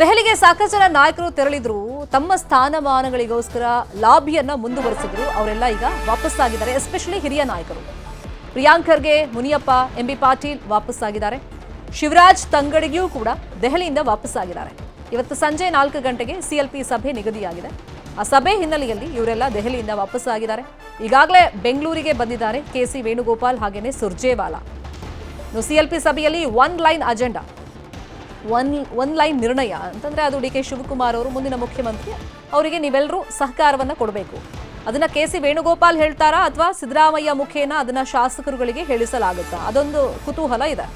ದೆಹಲಿಗೆ ಸಾಕಷ್ಟು ಜನ ನಾಯಕರು ತೆರಳಿದ್ರು, ತಮ್ಮ ಸ್ಥಾನಮಾನಗಳಿಗೋಸ್ಕರ ಲಾಬಿಯನ್ನ ಮುಂದುವರೆಸಿದ್ರು. ಅವರೆಲ್ಲ ಈಗ ವಾಪಸ್ಸಾಗಿದ್ದಾರೆ. ಎಸ್ಪೆಷಲಿ ಹಿರಿಯ ನಾಯಕರು ಪ್ರಿಯಾಂಕ್ ಖರ್ಗೆ, ಮುನಿಯಪ್ಪ, ಎಂಬಿ ಪಾಟೀಲ್ ವಾಪಸ್ಸಾಗಿದ್ದಾರೆ. ಶಿವರಾಜ್ ತಂಗಡಿಗೂ ಕೂಡ ದೆಹಲಿಯಿಂದ ವಾಪಸ್ಸಾಗಿದ್ದಾರೆ. ಇವತ್ತು ಸಂಜೆ 4 ಗಂಟೆಗೆ ಸಿಎಲ್ಪಿ ಸಭೆ ನಿಗದಿಯಾಗಿದೆ. ಆ ಸಭೆ ಹಿನ್ನೆಲೆಯಲ್ಲಿ ಇವರೆಲ್ಲ ದೆಹಲಿಯಿಂದ ವಾಪಸ್ಸಾಗಿದ್ದಾರೆ. ಈಗಾಗಲೇ ಬೆಂಗಳೂರಿಗೆ ಬಂದಿದ್ದಾರೆ ಕೆಸಿ ವೇಣುಗೋಪಾಲ್ ಹಾಗೇನೆ ಸುರ್ಜೇವಾಲಾ. ಸಿಎಲ್ಪಿ ಸಭೆಯಲ್ಲಿ one line agenda, one line ನಿರ್ಣಯ ಅಂತಂದ್ರೆ ಅದು ಡಿ ಕೆ ಶಿವಕುಮಾರ್ ಅವರು ಮುಂದಿನ ಮುಖ್ಯಮಂತ್ರಿ, ಅವರಿಗೆ ನೀವೆಲ್ಲರೂ ಸಹಕಾರವನ್ನ ಕೊಡಬೇಕು. ಅದನ್ನ ಕೆಸಿ ವೇಣುಗೋಪಾಲ್ ಹೇಳ್ತಾರಾ ಅಥವಾ ಸಿದ್ದರಾಮಯ್ಯ ಮುಖೇನ ಅದನ್ನ ಶಾಸಕರುಗಳಿಗೆ ಹೇಳಿಸಲಾಗುತ್ತಾ, ಅದೊಂದು ಕುತೂಹಲ ಇದೆ.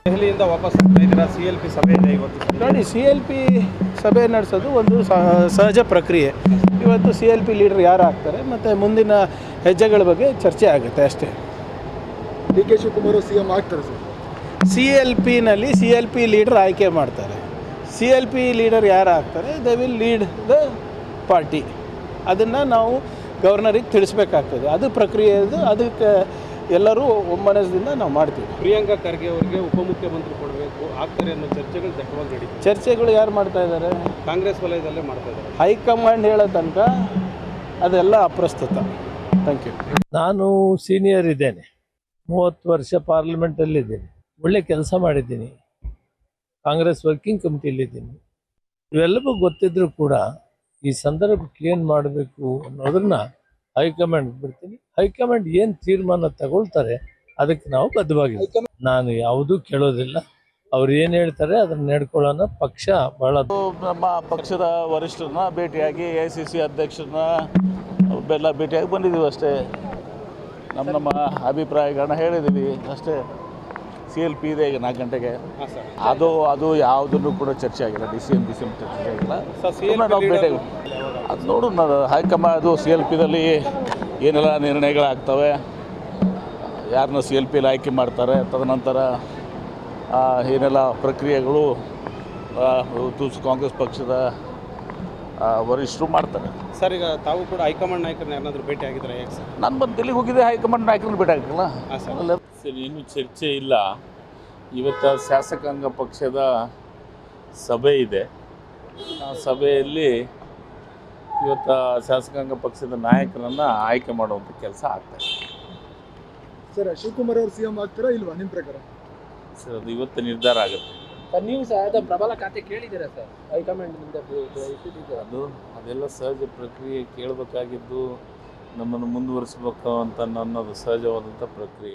ದೆಹಲಿಯಿಂದ ವಾಪಸ್ ಆಗ್ತಾ ಇದ್ದೀರಾ, ಸಿಎಲ್ಪಿ ಸಭೆ ಇದೆ ಇವತ್ತು. ನೋಡಿ, ಸಿಎಲ್ಪಿ ಸಭೆ ನಡೆಸೋದು ಒಂದು ಸಹಜ ಪ್ರಕ್ರಿಯೆ. ಇವತ್ತು ಸಿಎಲ್ಪಿ ಲೀಡರ್ ಯಾರು ಆಗ್ತಾರೆ ಮತ್ತು ಮುಂದಿನ ಹೆಜ್ಜೆಗಳ ಬಗ್ಗೆ ಚರ್ಚೆ ಆಗುತ್ತೆ ಅಷ್ಟೇ. ಡಿ ಕೆ ಶಿವಕುಮಾರ್ ಸಿಎಂ ಆಗ್ತಾರೆ ಸರ್. ಸಿಎಲ್ಪಿನಲ್ಲಿ ಸಿಎಲ್ಪಿ ಲೀಡರ್ ಆಯ್ಕೆ ಮಾಡ್ತಾರೆ. ಸಿಎಲ್ಪಿ ಲೀಡರ್ ಯಾರು ಆಗ್ತಾರೆ, they will lead the party. ಅದನ್ನು ನಾವು ಗವರ್ನರಿಗೆ ತಿಳಿಸ್ಬೇಕಾಗ್ತದೆ. ಅದು ಪ್ರಕ್ರಿಯೆ ಇದು. ಅದಕ್ಕೆ ಎಲ್ಲರೂ ಒಮ್ಮನಸ್ದಿಂದ ನಾವು ಮಾಡ್ತೀವಿ. ಪ್ರಿಯಾಂಕ್ ಖರ್ಗೆ ಅವರಿಗೆ ಉಪಮುಖ್ಯಮಂತ್ರಿ ಕೊಡಬೇಕು ಆಗ್ತಾರೆ ಅನ್ನೋ ಚರ್ಚೆಗಳು ದಟ್ಟವಾಗಿ ನಡೀತದೆ. ಚರ್ಚೆಗಳು ಯಾರು ಮಾಡ್ತಾ ಇದ್ದಾರೆ? ಕಾಂಗ್ರೆಸ್ ವಲಯದಲ್ಲೇ ಮಾಡ್ತಾ ಇದ್ದಾರೆ. ಹೈಕಮಾಂಡ್ ಹೇಳೋ ತನಕ ಅದೆಲ್ಲ ಅಪ್ರಸ್ತುತ. Thank you. ನಾನು ಸೀನಿಯರ್ ಇದ್ದೇನೆ, 30 ವರ್ಷ ಪಾರ್ಲಿಮೆಂಟಲ್ಲಿದ್ದೀನಿ, ಒಳ್ಳೆ ಕೆಲಸ ಮಾಡಿದ್ದೀನಿ, ಕಾಂಗ್ರೆಸ್ ವರ್ಕಿಂಗ್ ಕಮಿಟಿಯಲ್ಲಿದ್ದೀನಿ. ಇವೆಲ್ಲವೂ ಗೊತ್ತಿದ್ರೂ ಕೂಡ ಈ ಸಂದರ್ಭಕ್ಕೆ ಏನು ಮಾಡಬೇಕು ಅನ್ನೋದನ್ನು ಹೈಕಮಾಂಡ್ ಬಿಡ್ತೀನಿ. ಹೈಕಮಾಂಡ್ ಏನು ತೀರ್ಮಾನ ತಗೊಳ್ತಾರೆ ಅದಕ್ಕೆ ನಾವು ಬದ್ಧವಾಗಿದ್ದೀವಿ. ನಾನು ಯಾವುದೂ ಕೇಳೋದಿಲ್ಲ, ಅವ್ರು ಏನು ಹೇಳ್ತಾರೆ ಅದನ್ನು ನಡ್ಕೊಳ್ಳೋಣ. ಪಕ್ಷ ಭಾಳ ನಮ್ಮ ಪಕ್ಷದ ವರಿಷ್ಠರನ್ನ ಭೇಟಿಯಾಗಿ AICC ಅಧ್ಯಕ್ಷರನ್ನ ಎಲ್ಲ ಭೇಟಿಯಾಗಿ ಬಂದಿದ್ದೀವಿ ಅಷ್ಟೇ. ನಮ್ಮ ಅಭಿಪ್ರಾಯಗಳನ್ನ ಹೇಳಿದ್ದೀವಿ ಅಷ್ಟೇ. CLP ಇದೆ ಈಗ 4 ಗಂಟೆಗೆ. ಅದು ಯಾವುದನ್ನು ಕೂಡ ಚರ್ಚೆ ಆಗಿಲ್ಲ. DCM ಚರ್ಚೆ ಆಗಿಲ್ಲ. ನಾವು ಭೇಟಿಯಾಗಿ ಅದು ನೋಡೋಣ. ಹೈಕಮಾಂಡ್ ಅದು CLPದಲ್ಲಿ ಏನೆಲ್ಲ ನಿರ್ಣಯಗಳಾಗ್ತವೆ, ಯಾರನ್ನ CLPಯಲ್ಲಿ ಆಯ್ಕೆ ಮಾಡ್ತಾರೆ, ತದನಂತರ ಏನೆಲ್ಲ ಪ್ರಕ್ರಿಯೆಗಳು ಕಾಂಗ್ರೆಸ್ ಪಕ್ಷದ ವರಿಷ್ಠರು ಮಾಡ್ತಾರೆ. ಸರ್, ಈಗ ತಾವು ಕೂಡ ಹೈಕಮಾಂಡ್ ನಾಯಕರನ್ನ ಯಾರನ್ನಾದ್ರೂ ಭೇಟಿ ಆಗಿದ್ದಾರೆ? ಯಾಕೆ ಸರ್? ನಾನು ಬಂದು ದಿಲ್ಲಿಗೆ ಹೋಗಿದ್ದೆ, ಹೈಕಮಾಂಡ್ ನಾಯಕರನ್ನ ಭೇಟಿ ಆಗಿಲ್ಲ. ಸರಿ, ಇನ್ನೂ ಚರ್ಚೆ ಇಲ್ಲ. ಇವತ್ತು ಶಾಸಕಾಂಗ ಪಕ್ಷದ ಸಭೆ ಇದೆ. ಆ ಸಭೆಯಲ್ಲಿ ಇವತ್ತು ಶಾಸಕಾಂಗ ಪಕ್ಷದ ನಾಯಕರನ್ನು ಆಯ್ಕೆ ಮಾಡುವಂಥ ಕೆಲಸ ಆಗ್ತದೆ. ಸರ್, ಶಿವಕುಮಾರ್ ಅವರು ಸಿಎಂ ಆಗ್ತಾರಾ ಇಲ್ವಾ ನಿಮ್ಮ ಪ್ರಕಾರ? ಸರ್, ಅದು ಇವತ್ತು ನಿರ್ಧಾರ ಆಗುತ್ತೆ. ನೀವು ಸಹ ಪ್ರಬಲ ಖಾತೆ ಕೇಳಿದ್ದೀರಾ ಸರ್ ಹೈಕಮಾಂಡ್ನಿಂದ? ಅದೆಲ್ಲ ಸಹಜ ಪ್ರಕ್ರಿಯೆ. ಕೇಳಬೇಕಾಗಿದ್ದು ನಮ್ಮನ್ನು ಮುಂದುವರಿಸಬೇಕು ಅಂತ ಅನ್ನೋದು ಸಹಜವಾದಂಥ ಪ್ರಕ್ರಿಯೆ.